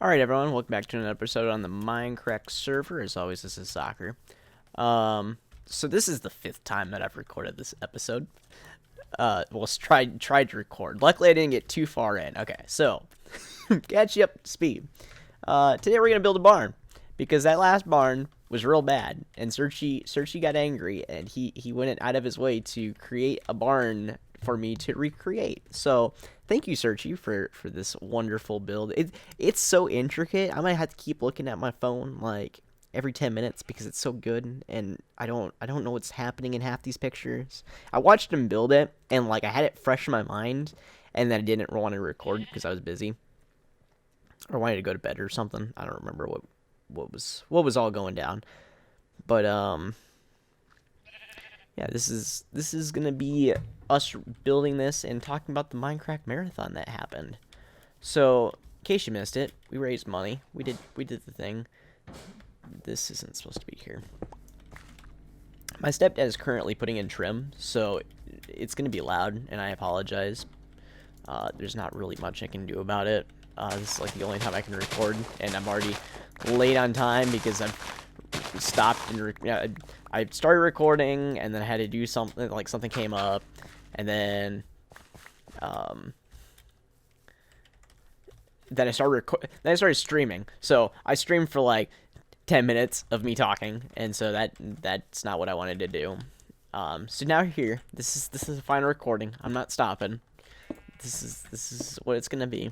Alright everyone, welcome back to another episode on the Mindcrack Server. As always, this is Soccer. So this is the 5th time that I've recorded this episode. Well, tried to record. Luckily I didn't get too far in. Okay, so, catch you up to speed. Today we're going to build a barn. Because that last barn was real bad. And Searchy got angry, and he went out of his way to create a barn for me to recreate. So thank you, Searchy, for this wonderful build. It's so intricate. I might have to keep looking at my phone like every 10 minutes because it's so good, and I don't know what's happening in half these pictures. I watched him build it, and like I had it fresh in my mind, and then I didn't want to record because I was busy or wanted to go to bed or something. I don't remember what was all going down, but yeah, this is gonna be us building this and talking about the Minecraft marathon that happened. So, in case you missed it, we raised money. We did the thing. This isn't supposed to be here. My stepdad is currently putting in trim, so it's gonna be loud, and I apologize. There's not really much I can do about it. This is like the only time I can record, and I'm already late on time because I've stopped and I started recording, and then I had to do something, like something came up, and then I started streaming. So I streamed for like 10 minutes of me talking, and so that's not what I wanted to do. So now here, this is the final recording. I'm not stopping. This is what it's gonna be.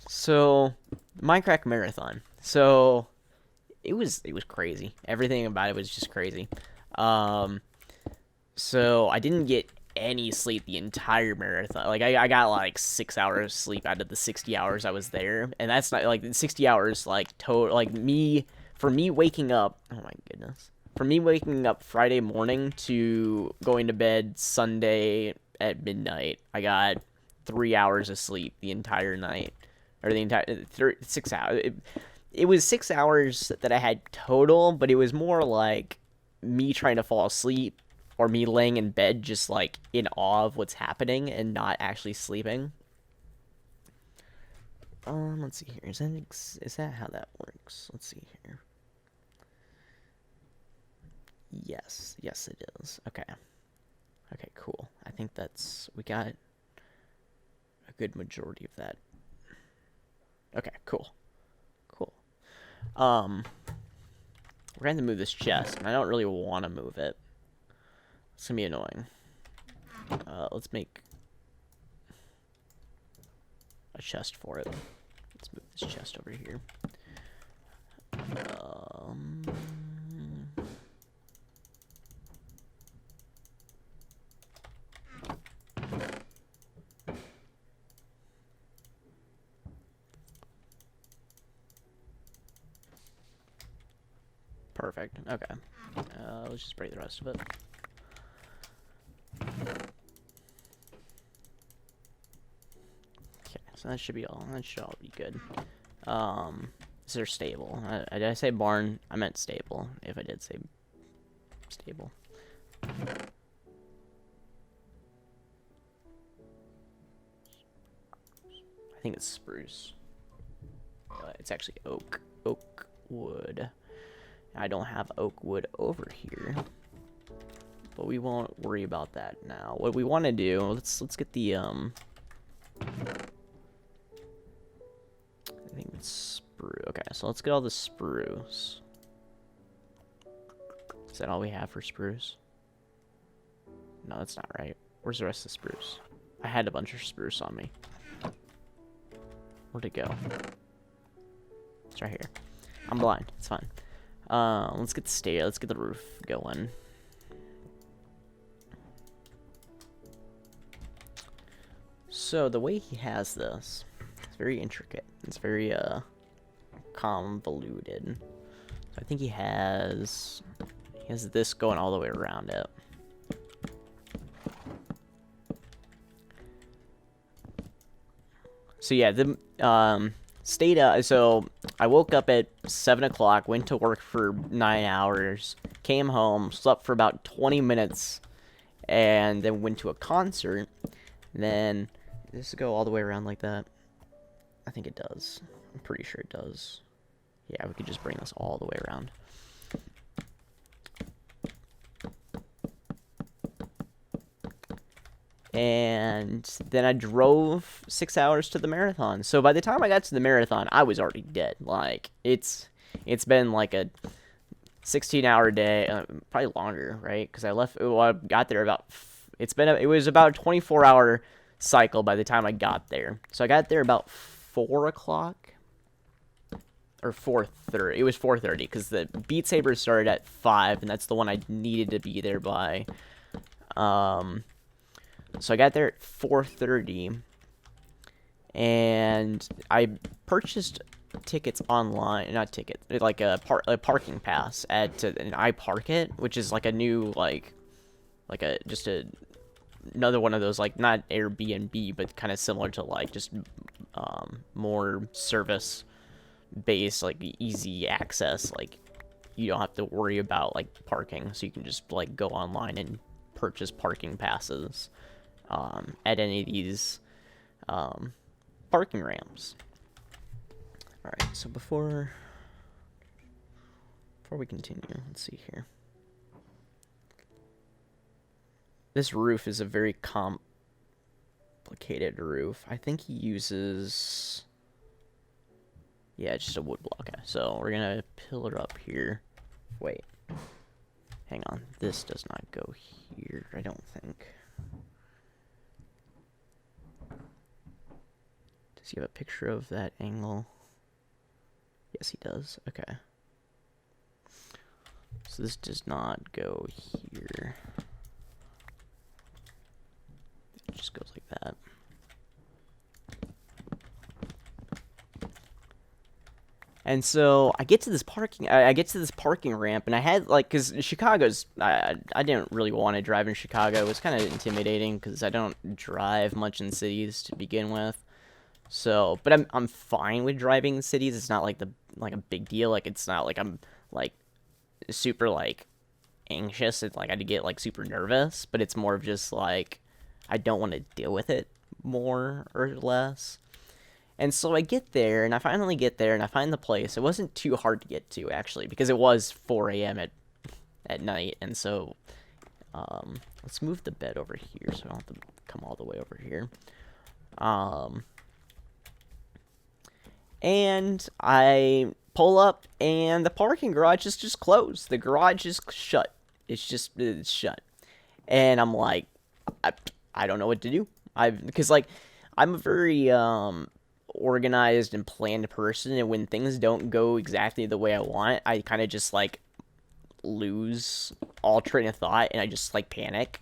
So Minecraft marathon. So it was crazy. Everything about it was just crazy. So I didn't get any sleep the entire marathon. Like I got like 6 hours sleep out of the 60 hours I was there, and that's not like 60 hours like total. Like for me waking up. Oh my goodness. For me waking up Friday morning to going to bed Sunday at midnight, I got 3 hours of sleep the entire night, or the entire 6 hours. It was 6 hours that I had total, but it was more like me trying to fall asleep or me laying in bed just like in awe of what's happening and not actually sleeping. Let's see here. Is that how that works? Let's see here. Yes, it is. Okay, cool. I think we got a good majority of that. Okay, cool. We're going to move this chest, and I don't really want to move it. It's going to be annoying. Let's make a chest for it. Let's move this chest over here. Perfect. Okay. Let's just break the rest of it. Okay, so that should be all. That should all be good. Is there stable? Did I say barn? I meant stable. If I did say stable. I think it's spruce. It's actually oak. Oak wood. I don't have oak wood over here, but we won't worry about that now. What we want to do, let's get the I think it's spruce. Okay, so let's get all the spruce. Is that all we have for spruce? No, that's not right. Where's the rest of the spruce? I had a bunch of spruce on me. Where'd it go? It's right here. I'm blind. It's fine. Let's get the stair. Let's get the roof going. So the way he has this, it's very intricate. It's very convoluted. So I think he has this going all the way around it. So yeah, the so I woke up at 7 o'clock, went to work for 9 hours, came home, slept for about 20 minutes, and then went to a concert. Then Does this go all the way around like that? I think it does. I'm pretty sure it does. Yeah, we could just bring this all the way around. And then I drove 6 hours to the marathon. So by the time I got to the marathon, I was already dead. Like, it's been like a 16-hour day, probably longer, right? Because I got there about, it was about a 24-hour cycle by the time I got there. So I got there about 4 o'clock, or 4:30. It was 4:30, because the Beat Saber started at 5, and that's the one I needed to be there by. So I got there at 4:30, and I purchased tickets online, not ticket, like a parking pass at an iPark-It, which is like a new another one of those, like, not Airbnb, but kind of similar to like just more service based, like easy access, like you don't have to worry about like parking, so you can just like go online and purchase parking passes at any of these parking ramps. Alright, so before we continue, let's see here. This roof is a very complicated roof. I think he uses... Yeah, it's just a wood block. Okay, so we're gonna pillar up here. Wait. Hang on. This does not go here, I don't think. Does he have a picture of that angle? Yes, he does. Okay. So this does not go here. It just goes like that. And so I get to this parking ramp, and I had, like, because Chicago's, I didn't really want to drive in Chicago. It was kind of intimidating because I don't drive much in cities to begin with. So, but I'm fine with driving in cities. It's not like a big deal. Like, it's not like I'm like super like anxious. It's like I get like super nervous, but it's more of just like I don't want to deal with it more or less. And so I get there, and I finally get there, and I find the place. It wasn't too hard to get to, actually, because it was 4 a.m. at night. And so, let's move the bed over here so I don't have to come all the way over here. And I pull up, and the parking garage is just closed. The garage is shut. It's shut. And I'm like, I don't know what to do. Because, like, I'm a very, organized and planned person, and when things don't go exactly the way I want, I kind of just like lose all train of thought, and I just like panic.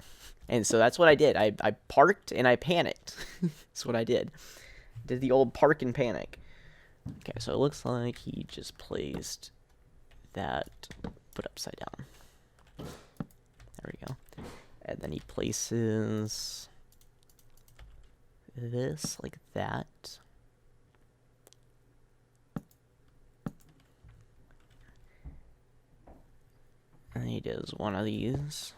And so that's what I did. I parked and I panicked. That's what I did. Did the old park and panic. Okay, so it looks like he just placed that foot upside down. There we go. And then he places this like that. And he does one of these.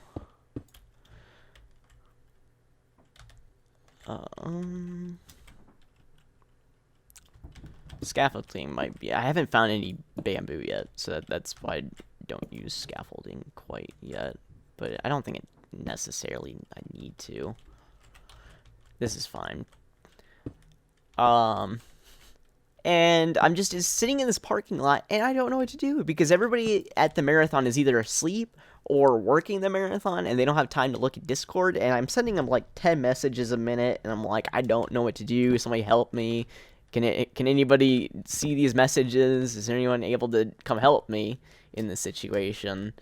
Scaffolding might be... I haven't found any bamboo yet, so that's why I don't use scaffolding quite yet. But I don't think it necessarily I need to. This is fine. And I'm just sitting in this parking lot, and I don't know what to do, because everybody at the marathon is either asleep or working the marathon, and they don't have time to look at Discord, and I'm sending them like 10 messages a minute, and I'm like, I don't know what to do. Somebody help me. Can anybody see these messages? Is there anyone able to come help me in this situation?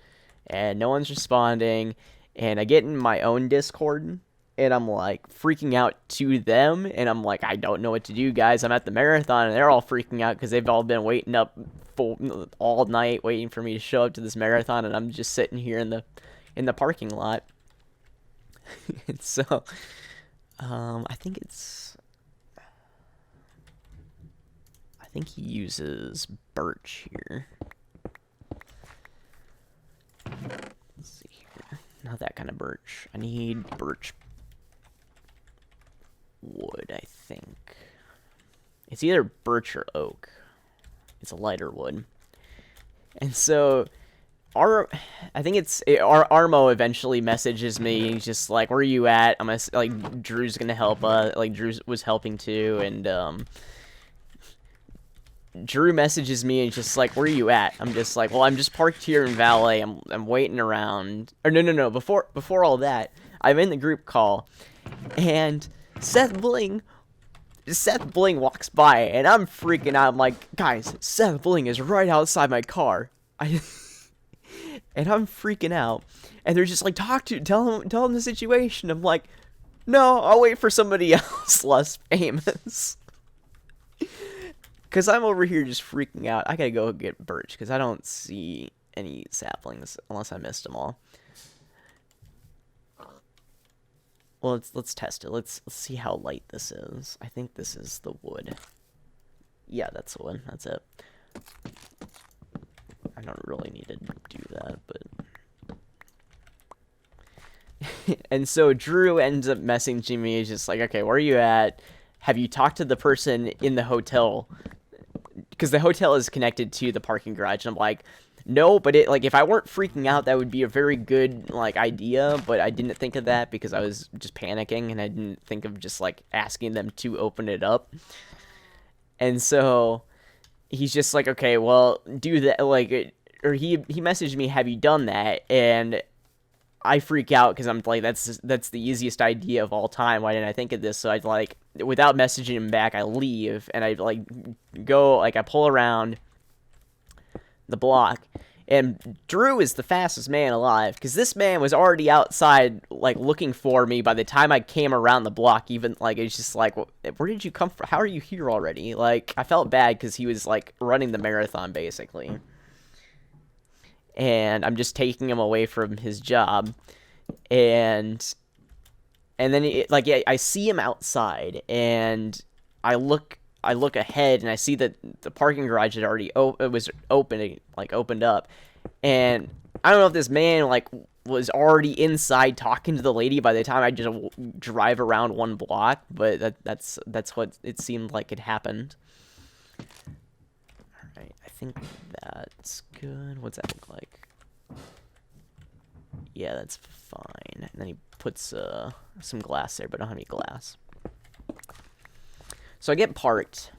And no one's responding, and I get in my own Discord, and I'm like freaking out to them, and I'm like, I don't know what to do, guys. I'm at the marathon, and they're all freaking out because they've all been waiting up all night waiting for me to show up to this marathon, and I'm just sitting here in the parking lot. And so I think he uses birch here. Let's see. Not that kind of birch. I need birch. wood, I think. It's either birch or oak. It's a lighter wood. And so I think it's Armo eventually messages me. He's just like, "Where are you at?" I'm like, Drew's gonna help. Like Drew was helping too, and Drew messages me and he's just like, "Where are you at?" I'm just like, "Well, I'm just parked here in Valet. I'm waiting around." Or no. Before all that, I'm in the group call, and Seth Bling walks by, and I'm freaking out. I'm like, "Guys, Seth Bling is right outside my car." And I'm freaking out, and they're just like, tell him the situation. I'm like, no, I'll wait for somebody else less famous. Because I'm over here just freaking out. I gotta go get birch, because I don't see any saplings, unless I missed them all. Well, let's test it. Let's see how light this is. I think this is the wood. Yeah, that's the wood. That's it. I don't really need to do that, but... And so Drew ends up messaging me. He's just like, okay, where are you at? Have you talked to the person in the hotel? Because the hotel is connected to the parking garage. And I'm like, no, but if I weren't freaking out, that would be a very good, idea. But I didn't think of that because I was just panicking, and I didn't think of just, asking them to open it up. And so... he's just like, okay, well, do that, or he messaged me, have you done that? And I freak out because I'm like, that's the easiest idea of all time. Why didn't I think of this? So I'd without messaging him back, I leave, and I go, I pull around the block, and Drew is the fastest man alive, because this man was already outside, looking for me by the time I came around the block. Even, it's just like, where did you come from? How are you here already? I felt bad, because he was, running the marathon, basically. And I'm just taking him away from his job. And then, I see him outside, and I look ahead, and I see that the parking garage had already opened up, and I don't know if this man was already inside talking to the lady by the time I just drive around one block, but that's what it seemed like had happened. All right, I think that's good. What's that look like? Yeah, that's fine. And then he puts some glass there, but I don't have any glass. So I get parked,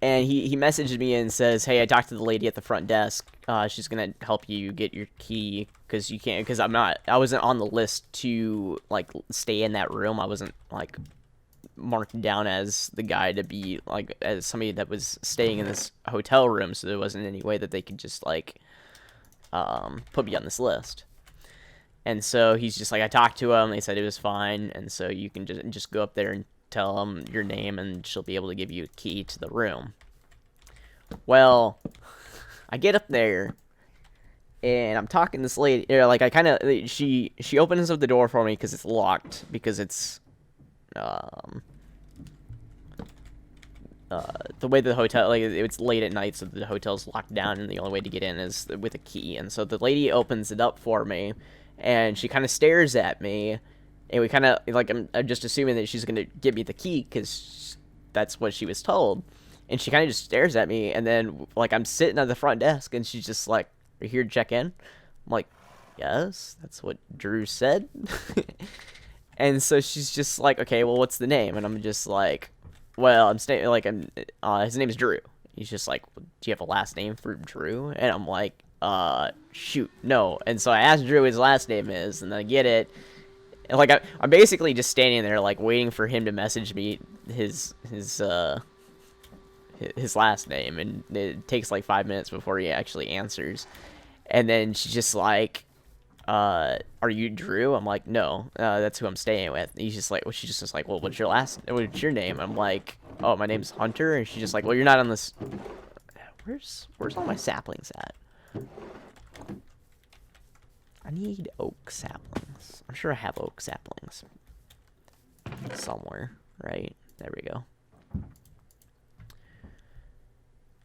and he messages me and says, "Hey, I talked to the lady at the front desk. She's gonna help you get your key, because you can't. Because I wasn't on the list to stay in that room. I wasn't marked down as the guy to be as somebody that was staying in this hotel room. So there wasn't any way that they could just put me on this list." And so he's just like, I talked to him. They said it was fine, and so you can just go up there and tell them your name, and she'll be able to give you a key to the room. Well, I get up there, and I'm talking to this lady. She opens up the door for me because it's locked, because it's the way the hotel, it's late at night, so the hotel's locked down, and the only way to get in is with a key. And so the lady opens it up for me, and she kind of stares at me. And we kind of, I'm just assuming that she's going to give me the key, because that's what she was told. And she kind of just stares at me, and then, I'm sitting at the front desk, and she's just like, "Are you here to check in?" I'm like, "Yes, that's what Drew said." And so she's just like, "Okay, well, what's the name?" And I'm just like, "Well, his name is Drew." He's just like, "Do you have a last name for Drew?" And I'm like, shoot, no. And so I asked Drew what his last name is, and I get it. And, I'm basically just standing there, waiting for him to message me his last name, and it takes 5 minutes before he actually answers. And then she's just like, "Are you Drew?" I'm like, "No, that's who I'm staying with." And he's just like, she's just like, "Well, what's your name?" I'm like, "Oh, my name's Hunter." And she's just like, "Well, you're not on this." Where's all my saplings at? I need oak saplings. I'm sure I have oak saplings somewhere, right? There we go.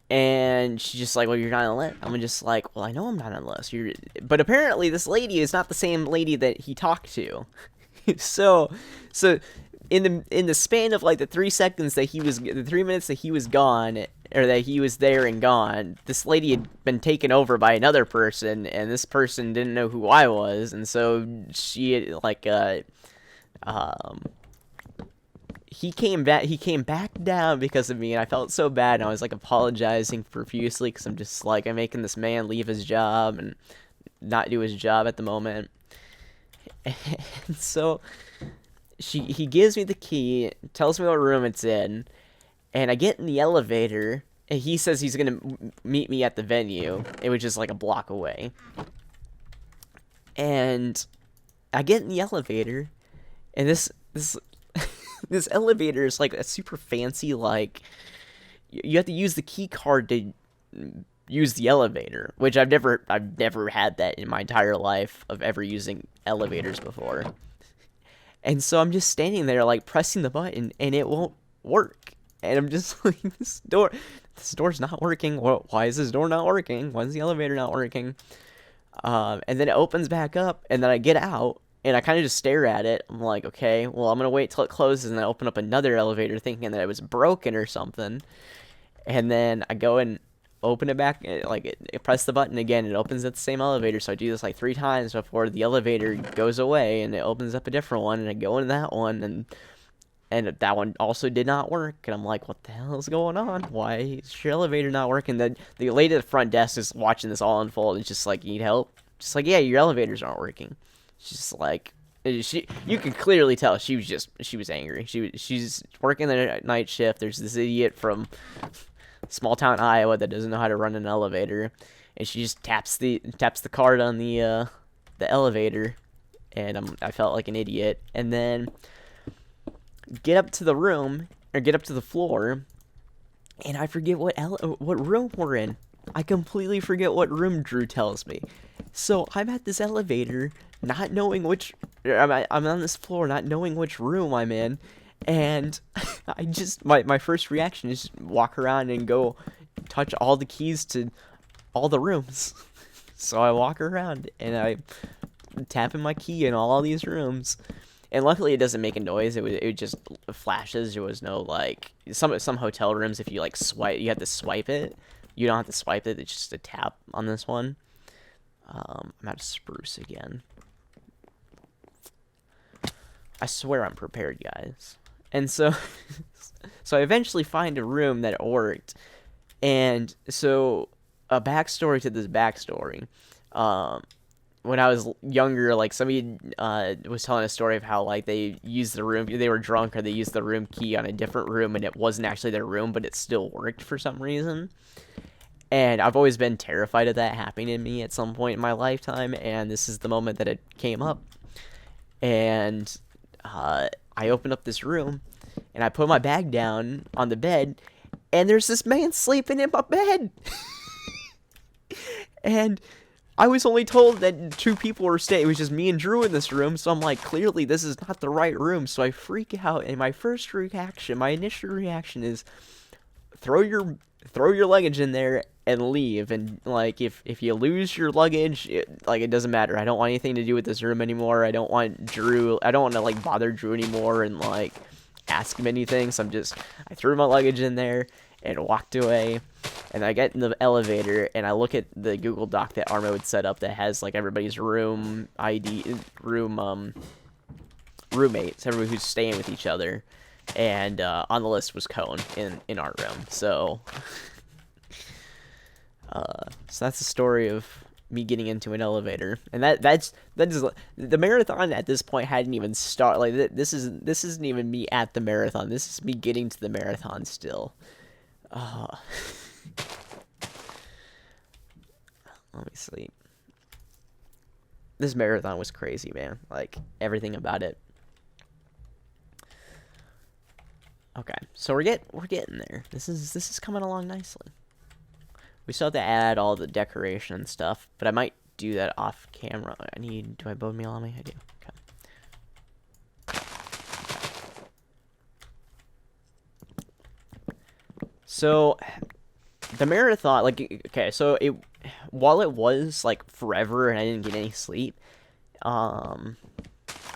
And she's just like, "Well, you're not on the list." I'm just like, "Well, I know I'm not on the list." But apparently this lady is not the same lady that he talked to. so in the span of like the 3 minutes that he was gone, or that he was there and gone, this lady had been taken over by another person, and this person didn't know who I was, and so she like he came back down because of me, and I felt so bad, and I was like apologizing profusely because I'm just like, I'm making this man leave his job and not do his job at the moment. And so he gives me the key, tells me what room it's in, and I get in the elevator, and he says he's gonna meet me at the venue, which is like a block away. And I get in the elevator, and this this elevator is like a super fancy, like, you have to use the key card to use the elevator, which I've never had that in my entire life of ever using elevators before. And so I'm just standing there like pressing the button, and it won't work. And I'm just like, this door's not working. Why is this door not working? Why is the elevator not working? And then it opens back up, and then I get out, and I kind of just stare at it. I'm like, okay, well, I'm gonna wait till it closes, and then I open up another elevator thinking that it was broken or something. And then I go and open it back, like it press the button again, it opens at the same elevator. So I do this like 3 times before the elevator goes away, and it opens up a different one, and I go in that one, and that one also did not work. And I'm like, what the hell is going on? Why is your elevator not working? The lady at the front desk is watching this all unfold. It's just like, you need help? Just like, yeah, your elevators aren't working. She's like, you can clearly tell she was angry. She's working the night shift. There's this idiot from small town Iowa that doesn't know how to run an elevator, and she just taps the card on the elevator, and I felt like an idiot. And then get up to the floor, and I forget what room we're in. I completely forget what room Drew tells me. So I'm at this elevator, not knowing I'm on this floor, not knowing which room I'm in. And I just, my first reaction is just walk around and go touch all the keys to all the rooms. So I walk around, and I tap in my key in all these rooms. And luckily it doesn't make a noise. It just flashes. There was no, like, some hotel rooms, if you like swipe, you have to swipe it. You don't have to swipe it. It's just a tap on this one. I'm out of spruce again. I swear I'm prepared, guys. And so, so I eventually find a room that worked. And so, a backstory to this backstory. When I was younger, like, somebody was telling a story of how, like, they were drunk, or they used the room key on a different room, and it wasn't actually their room, but it still worked for some reason. And I've always been terrified of that happening to me at some point in my lifetime, and this is the moment that it came up. And I opened up this room, and I put my bag down on the bed, and there's this man sleeping in my bed. And I was only told that 2 people were staying. It was just me and Drew in this room, so I'm like, clearly this is not the right room. So I freak out, and my initial reaction is throw your luggage in there and leave. And like, if you lose your luggage, it doesn't matter. I don't want anything to do with this room anymore. I don't want to like bother Drew anymore and like ask him anything. So I threw my luggage in there and walked away. And I get in the elevator, and I look at the Google Doc that Armo had set up that has like everybody's room ID, roommates, everybody who's staying with each other. And on the list was Cone in our room. So so that's the story of me getting into an elevator. And that's the marathon at this point hadn't even started. Like, this isn't even me at the marathon. This is me getting to the marathon still. Let me sleep. This marathon was crazy, man. Like, everything about it. Okay, so we're getting there. This is coming along nicely. We still have to add all the decoration and stuff, but I might do that off camera. Do I have bone meal on me? I do. Okay. So the marathon, like, okay, so while it was like forever and I didn't get any sleep,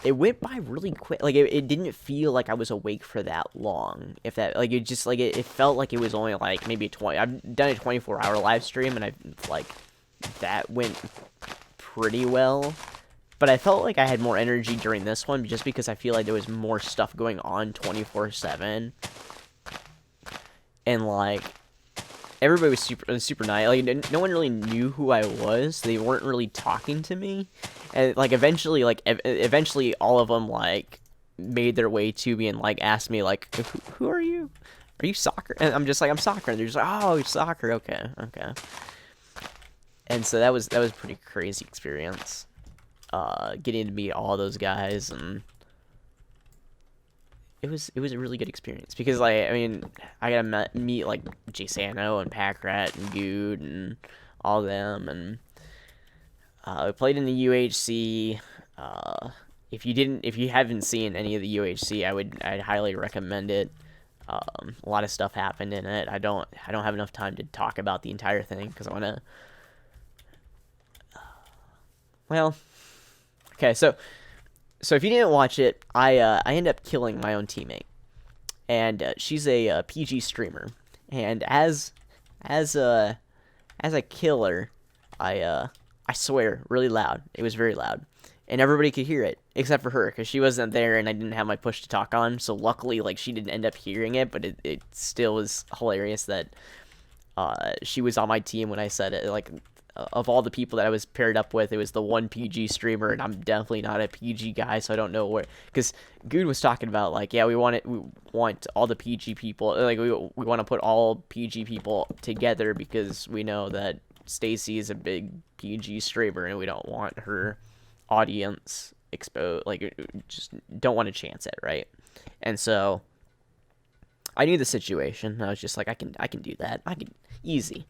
it went by really quick. Like it didn't feel like I was awake for that long. If that like it just like it felt like it was only like maybe 20. I've done a 24-hour live stream and I like that went pretty well. But I felt like I had more energy during this one just because I feel like there was more stuff going on 24/7. And like everybody was super nice. Like no one really knew who I was. They weren't really talking to me. And like eventually all of them like made their way to me and like asked me like who are you? Are you soccer? And I'm just like, I'm soccer. And they're just like, oh, you're soccer. Okay. And so that was a pretty crazy experience. Getting to meet all those guys, and it was a really good experience because like I mean I got to meet like Jsano and Packrat and Good and all them, and we played in the UHC. If you haven't seen any of the UHC, I'd highly recommend it. A lot of stuff happened in it. I don't have enough time to talk about the entire thing because I want to. Well, okay, so if you didn't watch it, I ended up killing my own teammate, and she's a PG streamer, and as a killer, I swear really loud. It was very loud, and everybody could hear it except for her because she wasn't there, and I didn't have my push to talk on. So luckily, like she didn't end up hearing it, but it still was hilarious that she was on my team when I said it. Like of all the people that I was paired up with, it was the one PG streamer, and I'm definitely not a PG guy, so I don't know where. Because Good was talking about like, yeah, we want all the PG people, like we want to put all PG people together because we know that Stacy is a big PG streamer, and we don't want her audience exposed. Like, just don't want to chance it, right? And so I knew the situation. I was just like, I can do that. I can easy.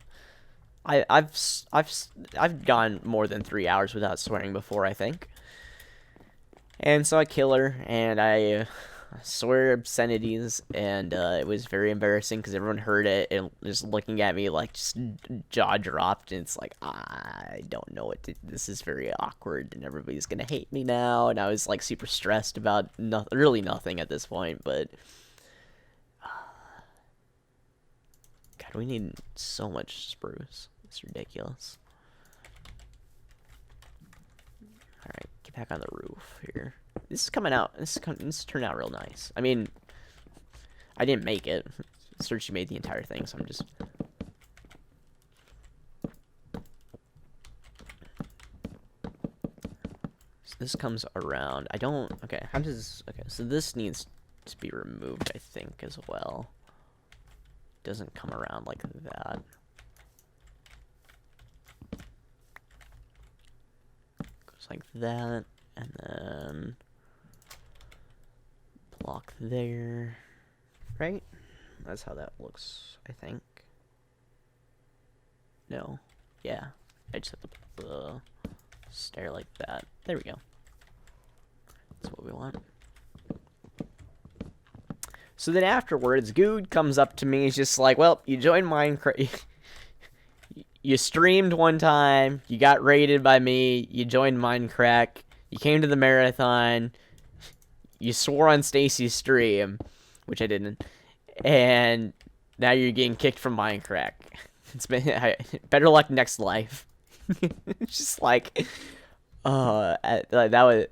I've gone more than 3 hours without swearing before, I think. And so I kill her, and I swear obscenities, and it was very embarrassing because everyone heard it and just looking at me like just jaw dropped, and it's like, I don't know what to, this is very awkward, and everybody's gonna hate me now, and I was like super stressed about really nothing at this point, but God, we need so much spruce. It's ridiculous. Alright, get back on the roof here. This is coming out. This turned out real nice. I mean, I didn't make it. Searchy made the entire thing, so I'm just... So this comes around. I don't... Okay, how does... Okay, so this needs to be removed, I think, as well. Doesn't come around like that. Like that, and then block there, right? That's how that looks, I think. No, yeah, I just have to put the stair like that. There we go. That's what we want. So then afterwards, Good comes up to me. He's just like, well, you joined Minecraft. You streamed one time, you got raided by me, you joined Mindcrack, you came to the marathon, you swore on Stacy's stream, which I didn't, and now you're getting kicked from Mindcrack. It's been better luck next life. It's just like, that was.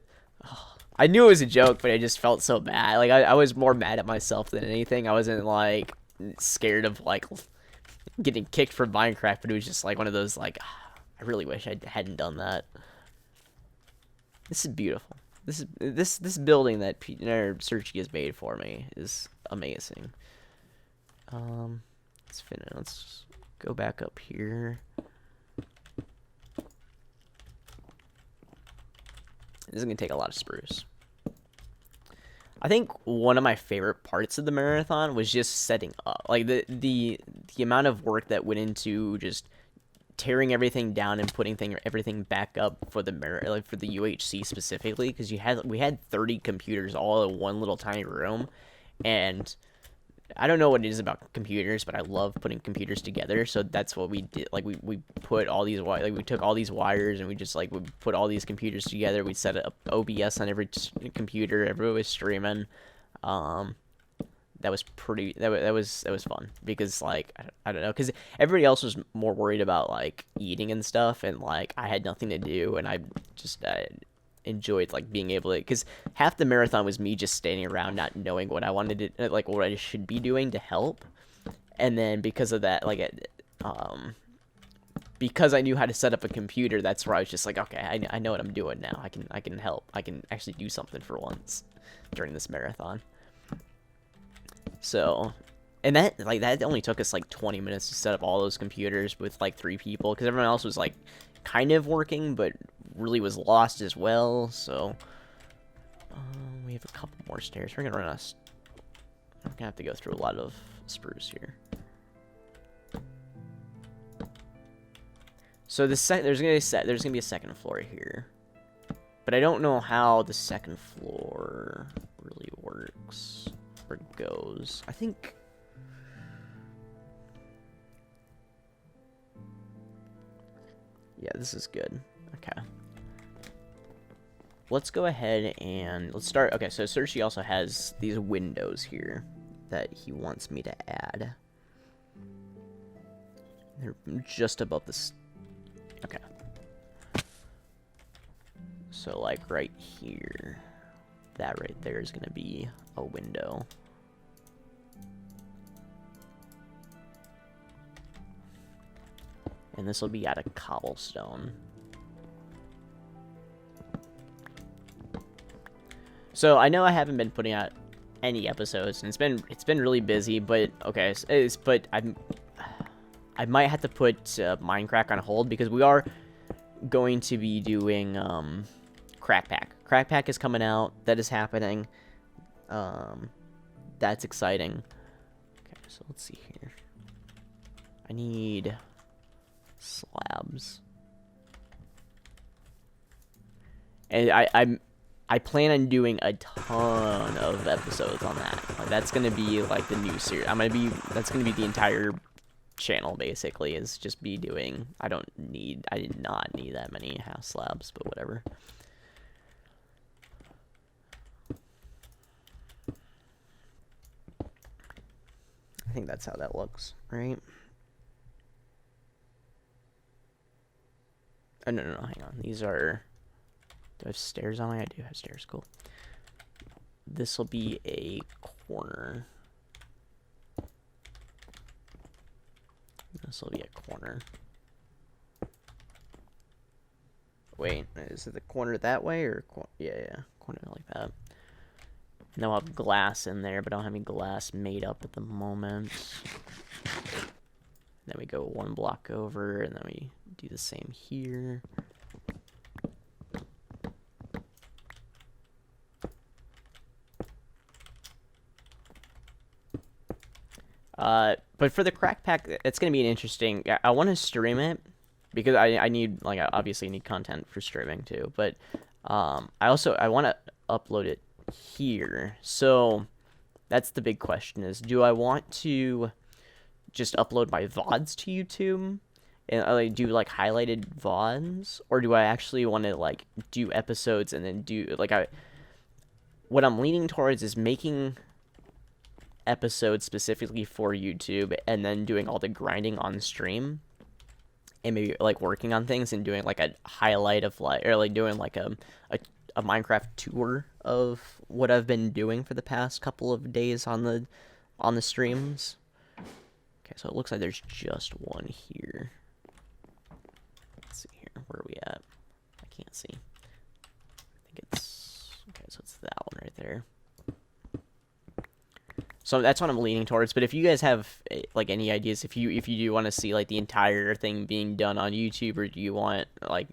I knew it was a joke, but I just felt so bad. Like I was more mad at myself than anything. I wasn't like scared of like getting kicked from Minecraft, but it was just like one of those like, I really wish I hadn't done that. This is beautiful. This building that Searchy has made for me is amazing. Let's finish. Let's go back up here. This is gonna take a lot of spruce. I think one of my favorite parts of the marathon was just setting up, like the amount of work that went into just tearing everything down and putting everything back up for the like for the UHC specifically, because we had 30 computers all in one little tiny room, and I don't know what it is about computers, but I love putting computers together. So that's what we did. Like we put all these we took all these wires and we just like we put all these computers together. We set up OBS on every computer. Everyone was streaming. That was pretty. That was fun because like I don't know, because everybody else was more worried about like eating and stuff, and like I had nothing to do, and I just enjoyed like being able to, because half the marathon was me just standing around not knowing what I wanted to, like what I should be doing to help, and then because of that, like because I knew how to set up a computer, that's where I was just like, okay, I know what I'm doing now. I can help. I can actually do something for once during this marathon. So, and that only took us like 20 minutes to set up all those computers with like 3 people, because everyone else was like kind of working, but really was lost as well. So, we have a couple more stairs. We're gonna I'm gonna have to go through a lot of spruce here. So there's gonna be a second floor here, but I don't know how the second floor really works or goes. I think. Yeah, this is good. Okay. Let's go ahead and let's start. Okay, so Cersei also has these windows here that he wants me to add. They're just above this. Okay. So, like, right here, that right there is going to be a window. And this will be out of cobblestone. So I know I haven't been putting out any episodes, and it's been really busy. But okay, but I might have to put Mindcrack on hold because we are going to be doing Crackpack. Crackpack is coming out. That is happening. That's exciting. Okay, so let's see here. I need slabs, and I plan on doing a ton of episodes on that. Like, that's gonna be like the new series. That's gonna be the entire channel basically. Is just be doing. I did not need that many house slabs, but whatever. I think that's how that looks, right? Oh, no, hang on. These are... Do I have stairs on me? I do have stairs. Cool. This will be a corner. This will be a corner. Wait, is it the corner that way or... Yeah, corner like that. And then we'll have glass in there, but I don't have any glass made up at the moment. Then we go 1 block over, and then we do the same here. But for the crack pack, it's going to be an interesting... I want to stream it, because I need, like, I obviously need content for streaming, too. But I want to upload it here. So that's the big question is, do I want to just upload my VODs to YouTube and do like highlighted VODs, or do I actually want to like do episodes and then do like what I'm leaning towards is making episodes specifically for YouTube and then doing all the grinding on stream and maybe like working on things and doing like a highlight of like, or like doing like a Minecraft tour of what I've been doing for the past couple of days on the streams. Okay, so it looks like there's just one here. Let's see here. Where are we at? I can't see. I think it's... Okay, so it's that one right there. So that's what I'm leaning towards. But if you guys have like any ideas, if you do want to see like the entire thing being done on YouTube, or do you want like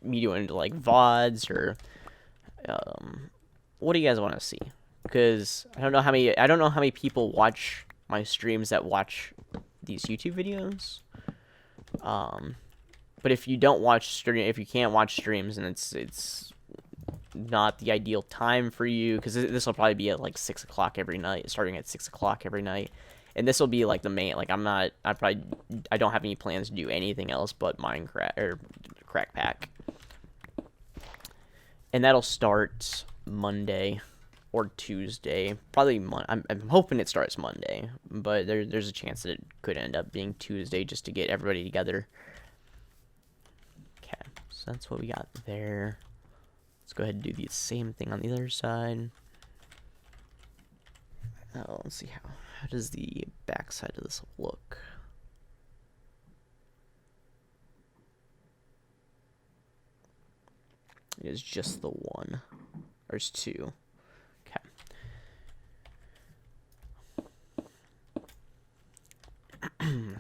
me doing like VODs, or what do you guys want to see? Because I don't know how many people watch my streams that watch these YouTube videos. But if you can't watch streams, and not the ideal time for you, because this will probably be at like 6 o'clock every night, starting at 6 o'clock every night. And this will be like the main, like I don't have any plans to do anything else but Minecraft or Crack Pack. And that'll start Monday or Tuesday. Probably I'm hoping it starts Monday, but there's a chance that it could end up being Tuesday just to get everybody together. Okay, so that's what we got there. Let's go ahead and do the same thing on the other side. Oh, let's see how does the back side of this look? It is just the one. There's two. Okay.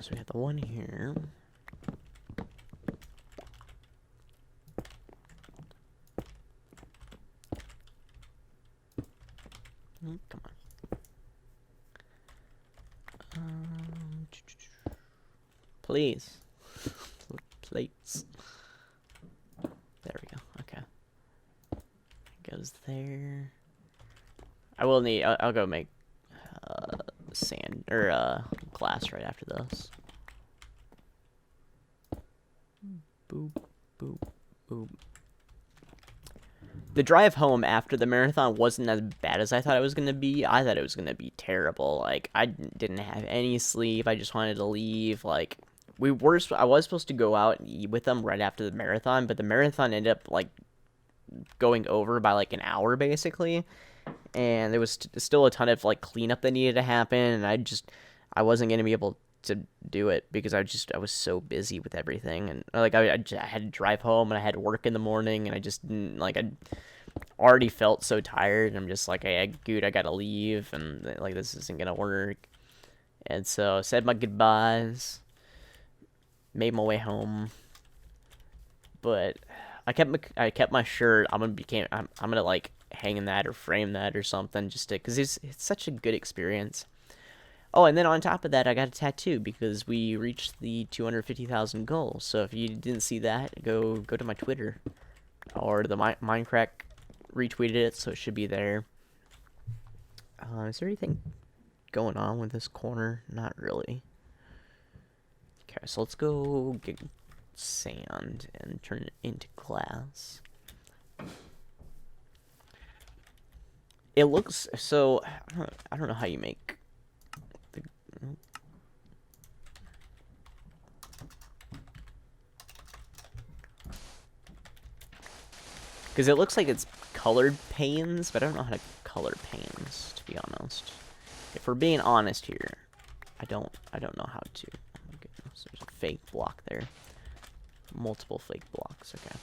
So we have the one here. Come on. Please. Plates. There we go. Okay. Goes there. I will need. I'll go make sand or glass right after this. Boop, boop, boop. The drive home after the marathon wasn't as bad as I thought it was gonna be. I thought it was gonna be terrible. Like I didn't have any sleep. I just wanted to leave. Like I was supposed to go out and eat with them right after the marathon, but the marathon ended up like going over by like an hour basically, and there was still a ton of like cleanup that needed to happen, and I wasn't gonna be able to do it because I was so busy with everything, and like I had to drive home and I had to work in the morning, and I just like I already felt so tired, and I'm just like, hey, dude, I gotta leave, and like this isn't gonna work. And so I said my goodbyes, made my way home, but I kept my shirt. I'm gonna like hang that or frame that or something just to, because it's such a good experience. Oh, and then on top of that, I got a tattoo because we reached the 250,000 goal. So if you didn't see that, go to my Twitter, or the Mindcrack retweeted it, so it should be there. Is there anything going on with this corner? Not really. Okay, so let's go get sand and turn it into glass. It looks so. I don't know how you make. Because it looks like it's colored panes, but I don't know how to color panes, to be honest. If we're being honest here, I don't know how to. Oh my goodness, there's a fake block there. Multiple fake blocks, okay.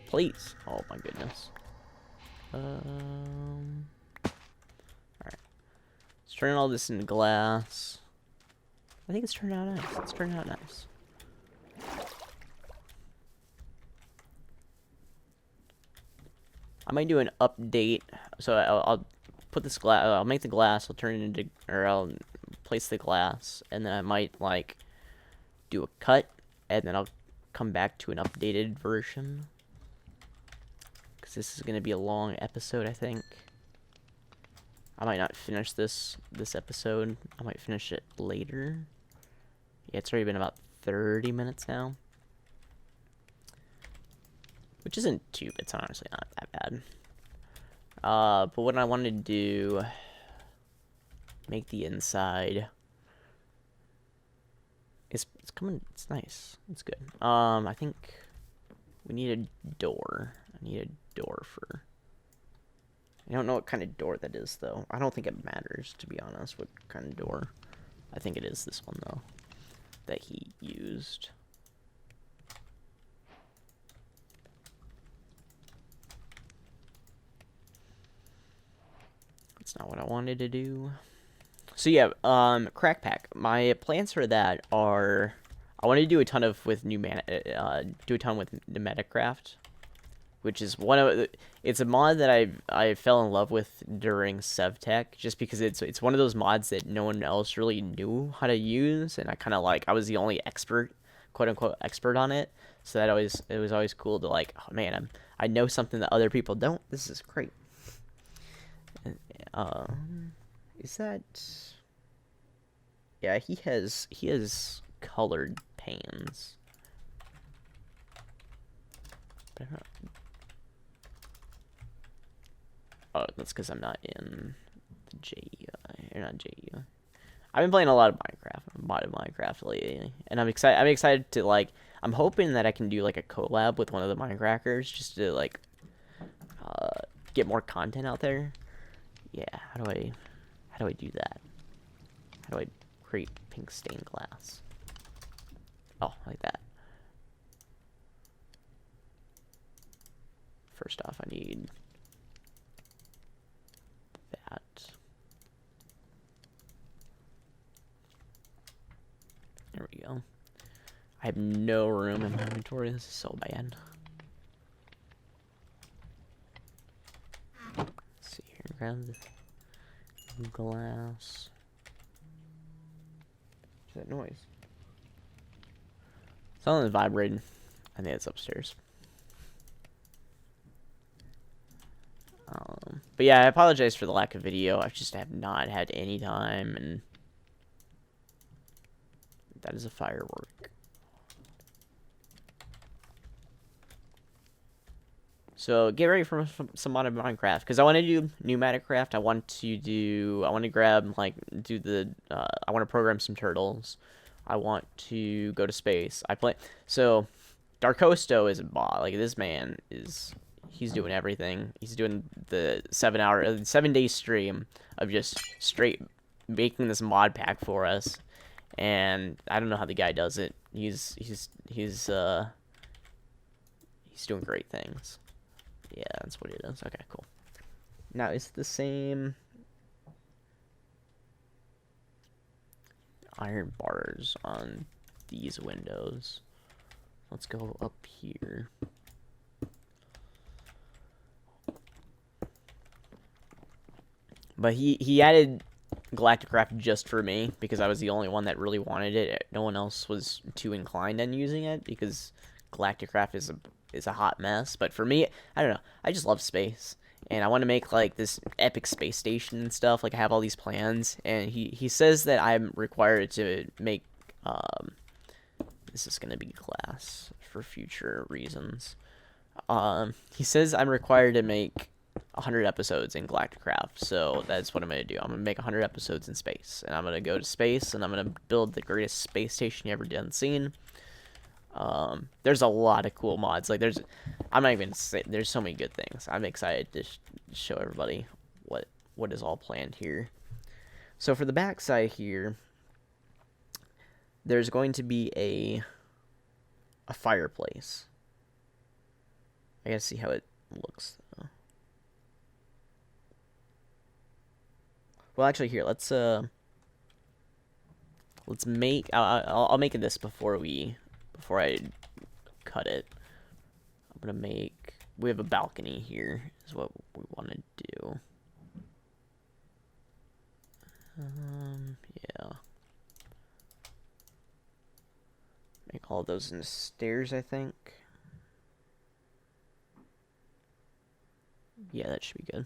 Please. Oh my goodness. Alright. Let's turn all this into glass. I think it's turned out nice. It's turned out nice. I might do an update. So I'll put this glass. I'll make the glass. I'll turn it into, or I'll place the glass, and then I might like do a cut, and then I'll come back to an updated version. Because this is gonna be a long episode, I think. I might not finish this episode. I might finish it later. Yeah, it's already been about 30 minutes now. Which isn't too, it's honestly not that bad. But what I wanted to do, make the inside. It's coming, it's nice. It's good. I think we need a door. I need a door for... I don't know what kind of door that is, though. I don't think it matters, to be honest, what kind of door. I think it is this one, though, that he used. That's not what I wanted to do. So, yeah, Crack Pack. My plans for that are... I want to do a ton with Pneumaticraft. which is one of it's a mod that I fell in love with during SevTech, just because it's one of those mods that no one else really knew how to use, and I was the only expert, quote unquote expert on it. So it was always cool to like, oh man, I know something that other people don't. This is great. Is that? Yeah, he has colored panes. But oh, that's because I'm not in the JEI, or not JEI. I've been playing a lot of Minecraft, modded Minecraft lately, and I'm excited. I'm excited to like. I'm hoping that I can do like a collab with one of the Minecrackers, just to like get more content out there. Yeah, how do I do that? How do I create pink stained glass? Oh, like that. First off, I need that. There we go. I have no room in my inventory. This is so bad. Let's see here. Grab the glass. What's that noise? Something's vibrating. I think it's upstairs. But yeah, I apologize for the lack of video. I just have not had any time, and that is a firework. So get ready for some modded Minecraft, because I want to do pneumatic craft. I want to grab like I want to program some turtles. I want to go to space. So Darkosto is a bot. Like, this man he's doing everything. He's doing the 7-day stream of just straight making this mod pack for us. And I don't know how the guy does it. He's doing great things. Yeah, that's what it is. Okay, cool. Now, it's the same iron bars on these windows. Let's go up here. But he added Galactic Craft just for me, because I was the only one that really wanted it. No one else was too inclined on using it, because Galactic Craft is a hot mess. But for me, I don't know. I just love space, and I want to make like this epic space station and stuff. Like, I have all these plans, and he says that I'm required to make this is gonna be glass for future reasons. He says I'm required to make 100 episodes in Galactic Craft, so that's what I'm gonna do. I'm gonna make 100 episodes in space, and I'm gonna go to space, and I'm gonna build the greatest space station you ever done seen. There's a lot of cool mods. Like, I'm not even saying, there's so many good things. I'm excited to show everybody what is all planned here. So for the backside here, there's going to be a fireplace. I gotta see how it looks though. Well, actually, here, let's make. I'll make this before I cut it. I'm gonna make. We have a balcony here. Is what we want to do. Yeah. Make all those into stairs, I think. Yeah, that should be good.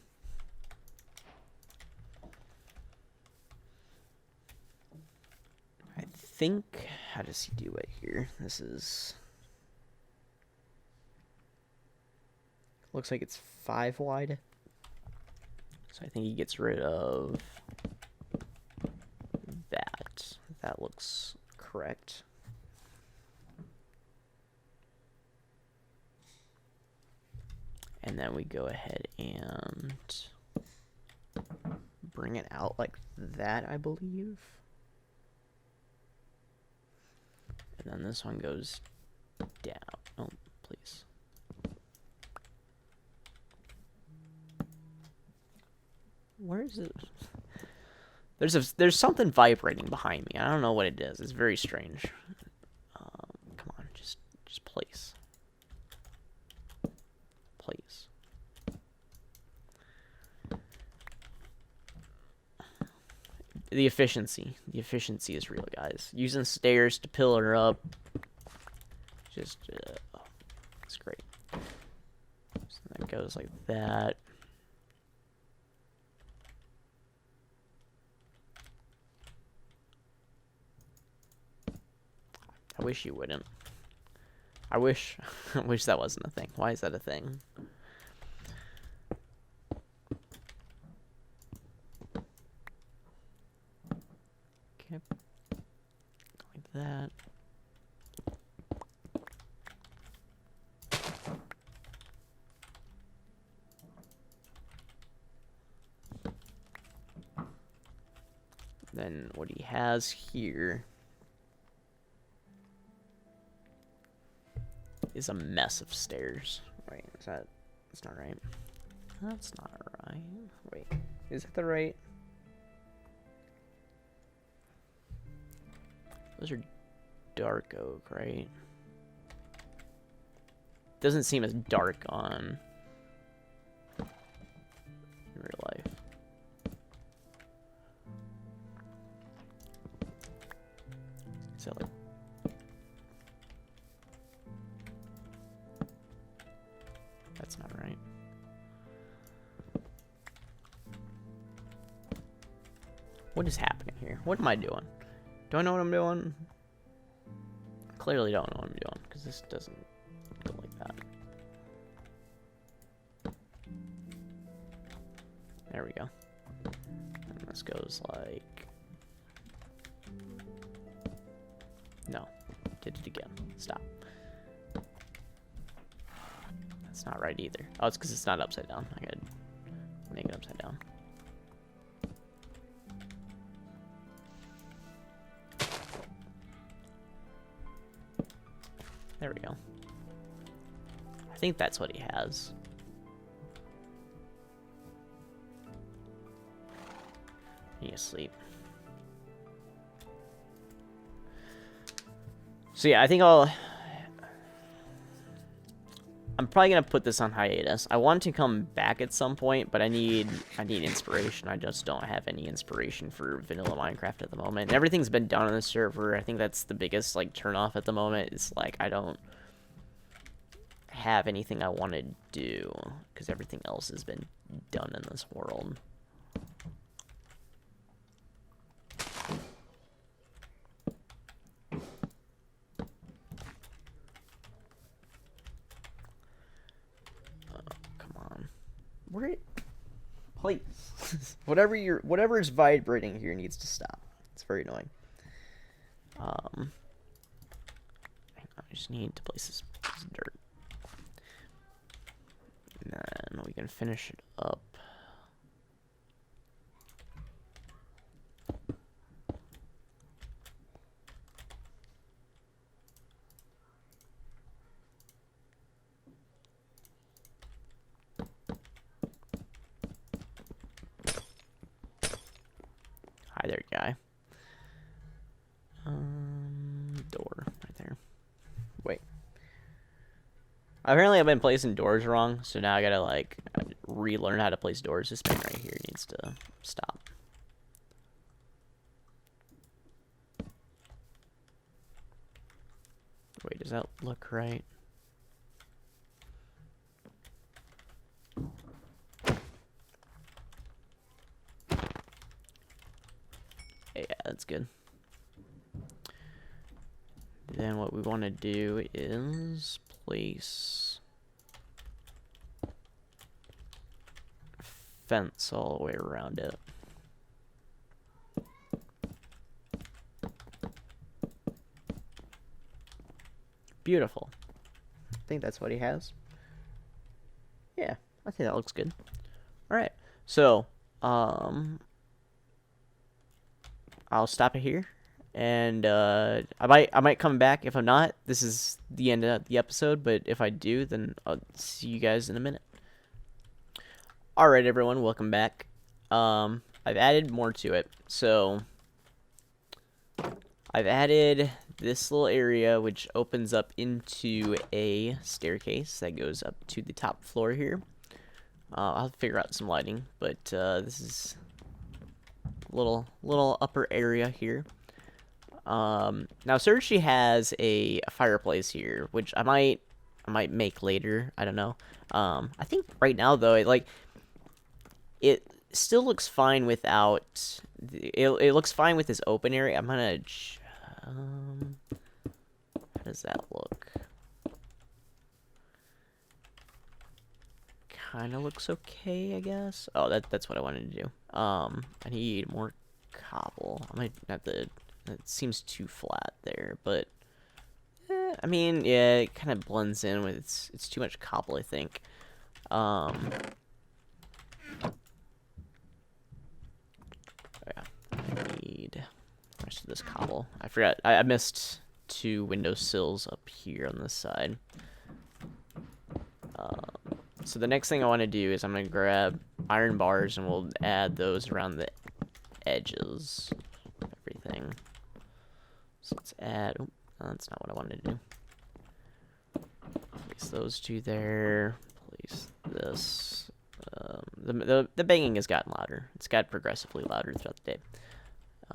I think, how does he do it here? This is, looks like it's 5 wide. So I think he gets rid of that. That looks correct. And then we go ahead and bring it out like that, I believe. And then this one goes down. Oh, please. Where is it? There's something vibrating behind me. I don't know what it is. It's very strange. Come on, just place. please. The efficiency is real, guys. Using stairs to pillar up, just oh, it's great. So that goes like that. I wish you wouldn't. I wish that wasn't a thing. Why is that a thing? Okay. Like that. Then what he has here is a mess of stairs. Wait, that's not right. That's not right. Wait, is that the right? Those are dark oak, right? Doesn't seem as dark on in real life. So like, that's not right. What is happening here? What am I doing? Do I know what I'm doing? I clearly don't know what I'm doing, because this doesn't go like that. There we go. And this goes like... No. Did it again. Stop. That's not right either. Oh, it's because it's not upside down. I gotta make it upside down. There we go. I think that's what he has. He is asleep. So yeah, I think I'm probably gonna put this on hiatus. I want to come back at some point, but I need inspiration. I just don't have any inspiration for vanilla Minecraft at the moment. Everything's been done on the server. I think that's the biggest like turnoff at the moment. It's like I don't have anything I want to do because everything else has been done in this world. Where, please, whatever is vibrating here needs to stop. It's very annoying. I just need to place this dirt, and then we can finish it up. Hi there, guy. Door right there. Wait. Apparently, I've been placing doors wrong, so now I gotta like relearn how to place doors. This thing right here needs to stop. Wait, does that look right? Yeah, that's good. Then what we want to do is place a fence all the way around it. Beautiful. I think that's what he has. Yeah, I think that looks good. All right, so I'll stop it here, and I might come back. If I'm not, this is the end of the episode, but if I do, then I'll see you guys in a minute. All right, everyone, welcome back. I've added more to it. So I've added this little area, which opens up into a staircase that goes up to the top floor here. I'll have to figure out some lighting, but this is a little upper area here. Now Sergi has a fireplace here, which I might make later. I don't know. I think right now though, it still looks fine without. It looks fine with this open area. I'm gonna. How does that look? Kind of looks okay, I guess. Oh, that's what I wanted to do. I need more cobble. I might have to. It seems too flat there, but I mean, yeah, it kind of blends in with it's too much cobble, I think. Yeah, I need the rest of this cobble. I forgot. I missed 2 windowsills up here on this side. So the next thing I want to do is I'm gonna grab iron bars and we'll add those around the edges of everything. So let's add. Oh, that's not what I wanted to do. Place those 2 there. Place this. The banging has gotten louder. It's got progressively louder throughout the day.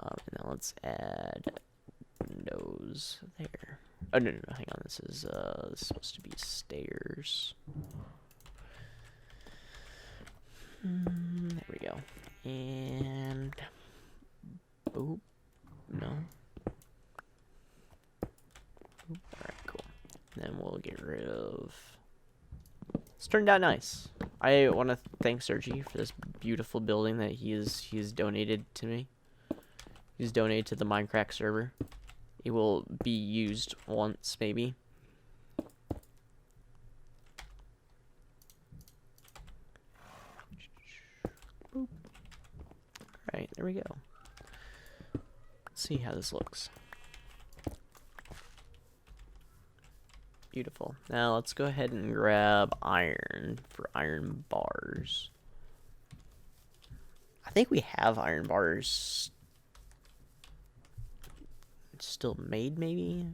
And then let's add windows there. Oh no, hang on. This is supposed to be stairs. There we go. And boop. No. Alright, cool. Then we'll get rid of. It's turned out nice. I want to thank Sergi for this beautiful building that he has donated to me. He's donated to the Mindcrack server. It will be used once, maybe. Alright, there we go. Let's see how this looks. Beautiful. Now let's go ahead and grab iron for iron bars. I think we have iron bars still made, maybe?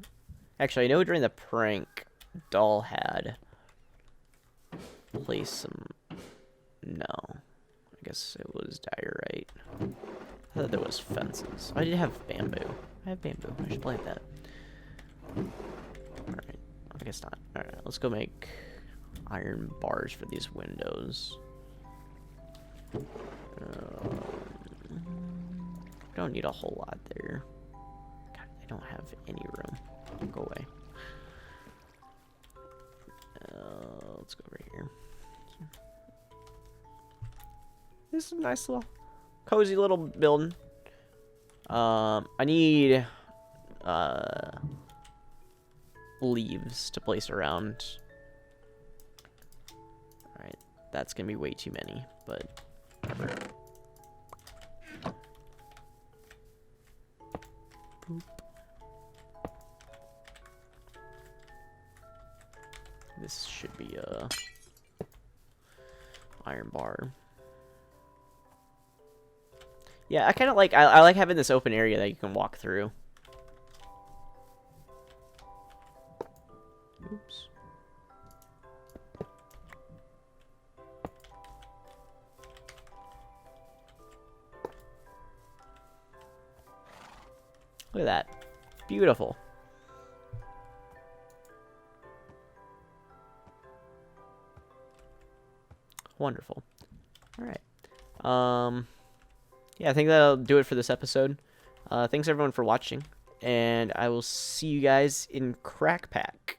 Actually, I know during the prank, Doll had placed some. No. I guess it was diorite. I thought there was fences. I did have bamboo. I have bamboo. I should plant that. Alright. I guess not. Alright, let's go make iron bars for these windows. Don't need a whole lot there. God, I don't have any room. Go away. Let's go over here. This is a nice little, cozy little building. I need leaves to place around. Alright, that's gonna be way too many, but whatever. Boop. This should be a iron bar. Yeah, I kind of like, I like having this open area that you can walk through. Oops. Look at that. Beautiful. Wonderful. All right. Yeah, I think that'll do it for this episode. Thanks everyone for watching, and I will see you guys in Crack Pack.